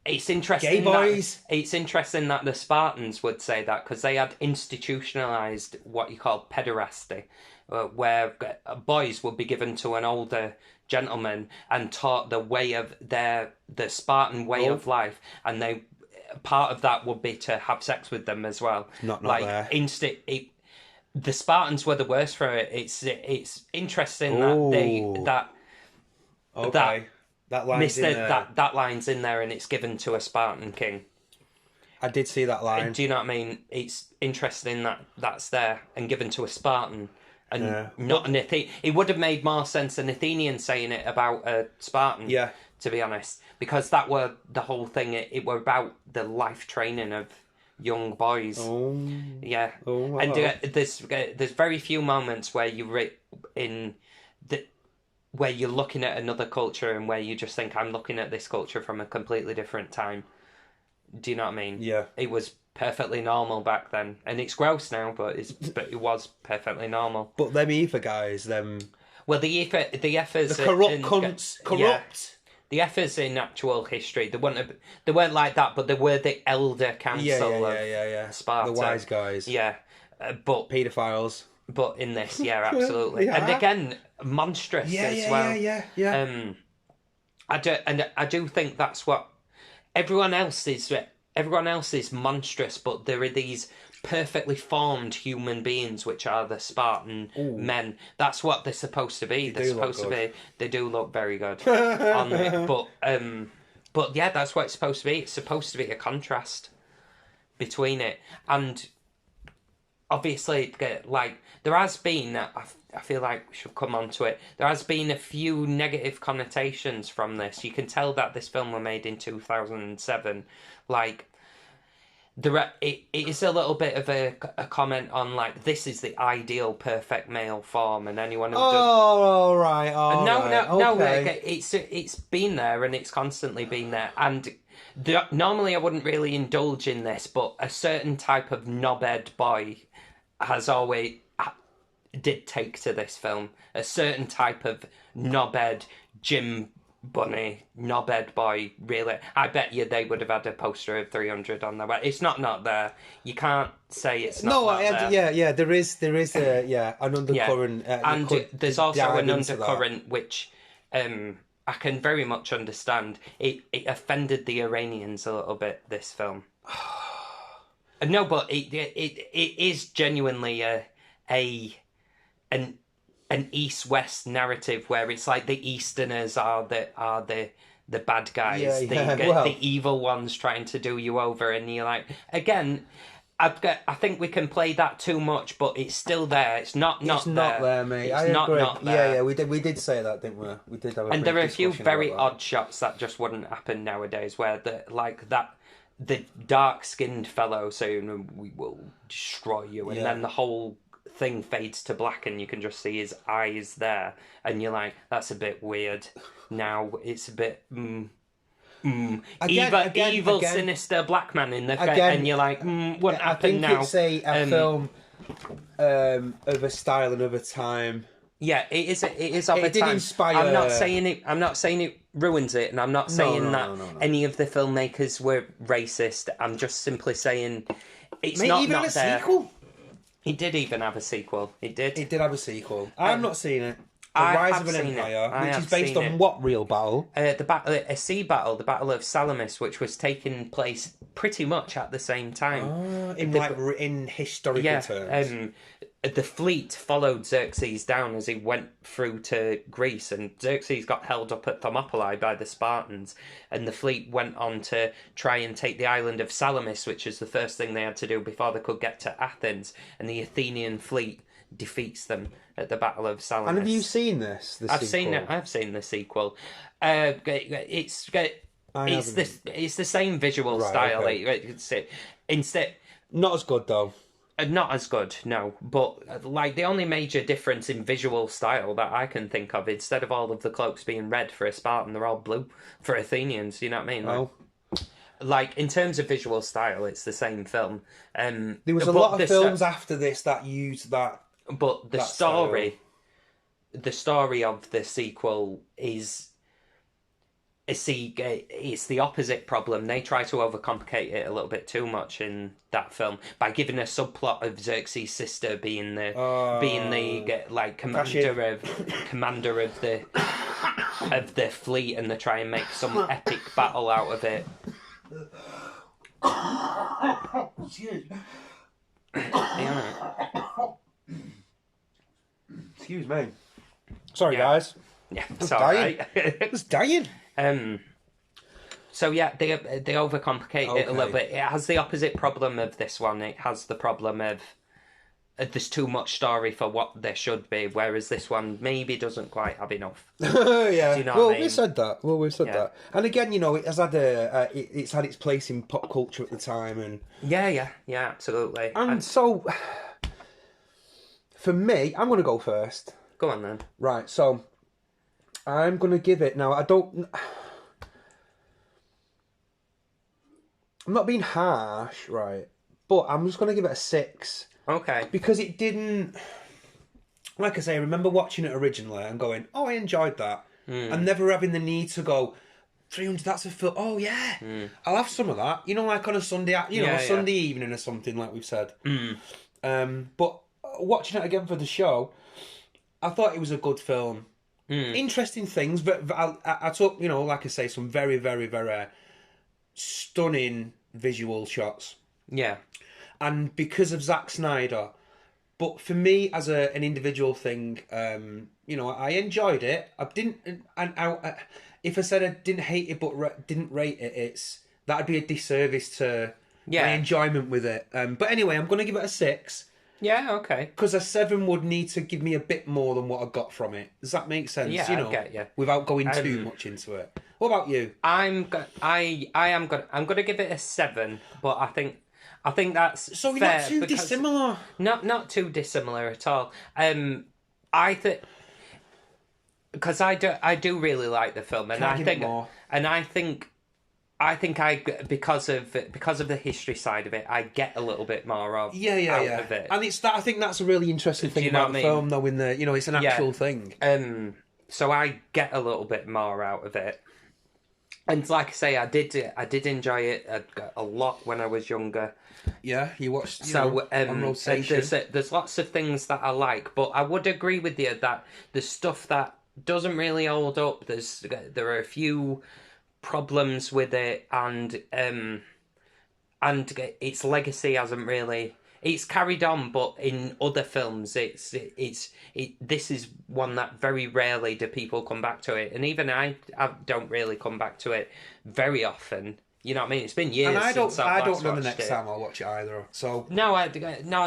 it's interesting. Gay boys. It's interesting that the Spartans would say that because they had institutionalized what you call pederasty. Where boys would be given to an older gentleman and taught the way of the Spartan way of life, and part of that would be to have sex with them as well. Not like there. The Spartans were the worst for it. It's interesting that line's in there. That line's in there, and it's given to a Spartan king. I did see that line. Do you know what I mean? It's interesting that that's there and given to a Spartan. And not an Athenian. It would have made more sense an Athenian saying it about a Spartan, to be honest. Because that were the whole thing. It were about the life training of young boys. Oh. Yeah. Oh, and there's very few moments where where you're looking at another culture and where you just think, I'm looking at this culture from a completely different time. Do you know what I mean? Yeah. It was perfectly normal back then, and it's gross now, but it was perfectly normal. But them Ether guys, them. Well, the Ethers, the corrupt cunts, corrupt. Yeah, the Ethers in actual history, they weren't like that, but they were the elder council of Sparta, the wise guys. Yeah, but paedophiles. But in this, absolutely, and again, monstrous as well. Yeah. I do think that's what everyone else is monstrous, but there are these perfectly formed human beings, which are the Spartan men. That's what they're supposed to be. They do look very good on it. But yeah, that's what it's supposed to be. It's supposed to be a contrast between it. And obviously, like, there has been, I feel like we should come on to it, there has been a few negative connotations from this. You can tell that this film was made in 2007. Like, it is a little bit of a comment on, like, this is the ideal perfect male form, and anyone who all right. No, it's been there, and it's constantly been there, and normally I wouldn't really indulge in this, but a certain type of knobhead boy has always did take to this film. A certain type of knobhead gym bunny, knobhead boy, really. I bet you they would have had a poster of 300 on there. It's not there. You can't say it's not there. Yeah, there is an undercurrent. And there's also an undercurrent which I can very much understand. It offended the Iranians a little bit, this film. No, but it is genuinely an East-West narrative where it's like the Easterners are the bad guys, the evil ones trying to do you over, and you're like, again, I think we can play that too much, but it's still there. It's not there, mate. It's not there. Yeah, we did say that, didn't we? We did have a and there are a few very odd shots that just wouldn't happen nowadays, where the dark-skinned fellow saying, "We will destroy you," and then the whole thing fades to black and you can just see his eyes there, and you're like, that's a bit weird. Now it's a bit evil, sinister black man in the face, and you're like, what happened now? I think it's a film of a style and of a time. Yeah, it is of a time. Did inspire. I'm not saying it ruins it, and I'm not saying that any of the filmmakers were racist. I'm just simply saying it's not there. Sequel? He did even have a sequel. He did have a sequel. I've not seen it. The Rise of an Empire, which is based on what real battle? A sea battle, the Battle of Salamis, which was taking place pretty much at the same time. In historical terms. The fleet followed Xerxes down as he went through to Greece, and Xerxes got held up at Thermopylae by the Spartans, and the fleet went on to try and take the island of Salamis, which is the first thing they had to do before they could get to Athens, and the Athenian fleet defeats them at the Battle of Salamis. And have you seen this? I've seen it. I've seen the sequel. It's the same visual style. Okay. Instead, not as good though. Not as good, no. But like the only major difference in visual style that I can think of, instead of all of the cloaks being red for a Spartan, they're all blue for Athenians. You know what I mean? Like in terms of visual style, it's the same film. There was a lot of films after this that used that. But the story of the sequel is. It's the opposite problem. They try to overcomplicate it a little bit too much in that film by giving a subplot of Xerxes' sister being the commander of the fleet, and they try and make some epic battle out of it. Excuse me. Sorry, guys. Yeah, it's alright. I was dying. So yeah, they overcomplicate it a little bit. It has the opposite problem of this one. It has the problem of there's too much story for what there should be, whereas this one maybe doesn't quite have enough. Yeah. Do you know what I mean? We said that. That. And again, it has had it's had its place in pop culture at the time, and yeah, absolutely. And so, for me, I'm going to go first. Go on then. Right. So, I'm going to give it now. I'm not being harsh, right? But I'm just going to give it a 6. Okay. Because it didn't... Like I say, I remember watching it originally and going, oh, I enjoyed that. And never having the need to go, 300, that's a film. Oh, yeah. I'll have some of that. Like on a Sunday, Sunday evening or something, like we've said. But watching it again for the show, I thought it was a good film. Interesting things, but I took, like I say, some very, very, very... stunning visual shots. Yeah. And because of Zack Snyder. But for me, as an individual thing, I enjoyed it. I didn't... if I said I didn't hate it but didn't rate it, that'd be a disservice to my enjoyment with it. But anyway, I'm going to give it a 6. Yeah, okay. Because a 7 would need to give me a bit more than what I got from it. Does that make sense? Yeah, I get you. Without going too much into it. What about you? I'm gonna give it a 7, but I think that's so. You're fair not too dissimilar. Not too dissimilar at all. I think because I do really like the film, and I think I think because of the history side of it, I get a little bit more of of it. And it's that I think that's a really interesting thing about the film, though. In the it's an actual thing. So I get a little bit more out of it. And like I say, I did enjoy it a lot when I was younger. Yeah, you watched on rotation. There's lots of things that I like, but I would agree with you that the stuff that doesn't really hold up. There are a few problems with it, and its legacy hasn't really. It's carried on, but in other films, this is one that very rarely do people come back to it, and even I don't really come back to it very often. You know what I mean? It's been years. And I don't know the next time I'll watch it either. So nor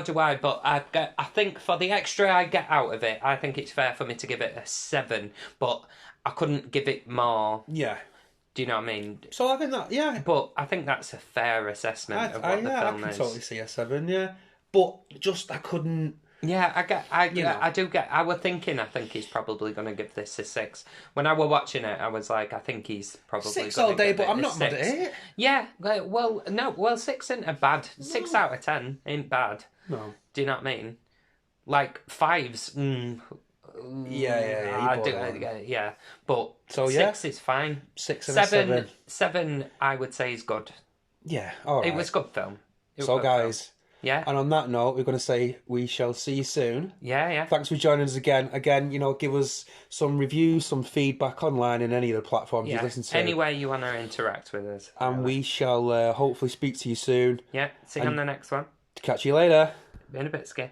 do I. But I think for the extra I get out of it, I think it's fair for me to give it a 7. But I couldn't give it more. Yeah. Do you know what I mean? So I think that, yeah. But I think that's a fair assessment of what the film is. I can totally see a 7, yeah. But just, I couldn't... Yeah, I do get... I think he's probably going to give this a 6. When I was watching it, I was like, I think he's probably 6 all day, but I'm not mad at it. Yeah, well, 6 isn't a bad... 6 out of 10 ain't bad. No. Do you know what I mean? Like, 5s... Yeah. But so, 6 is fine. 6 and 7. 7, I would say, is good. Yeah, all right. It was a good film. So, guys, yeah. And on that note, we're going to say we shall see you soon. Yeah. Thanks for joining us again. Again, give us some reviews, some feedback online in any of the platforms you listen to. Anywhere you want to interact with us. And we shall hopefully speak to you soon. Yeah, see you on the next one. Catch you later. In a bit, Skip.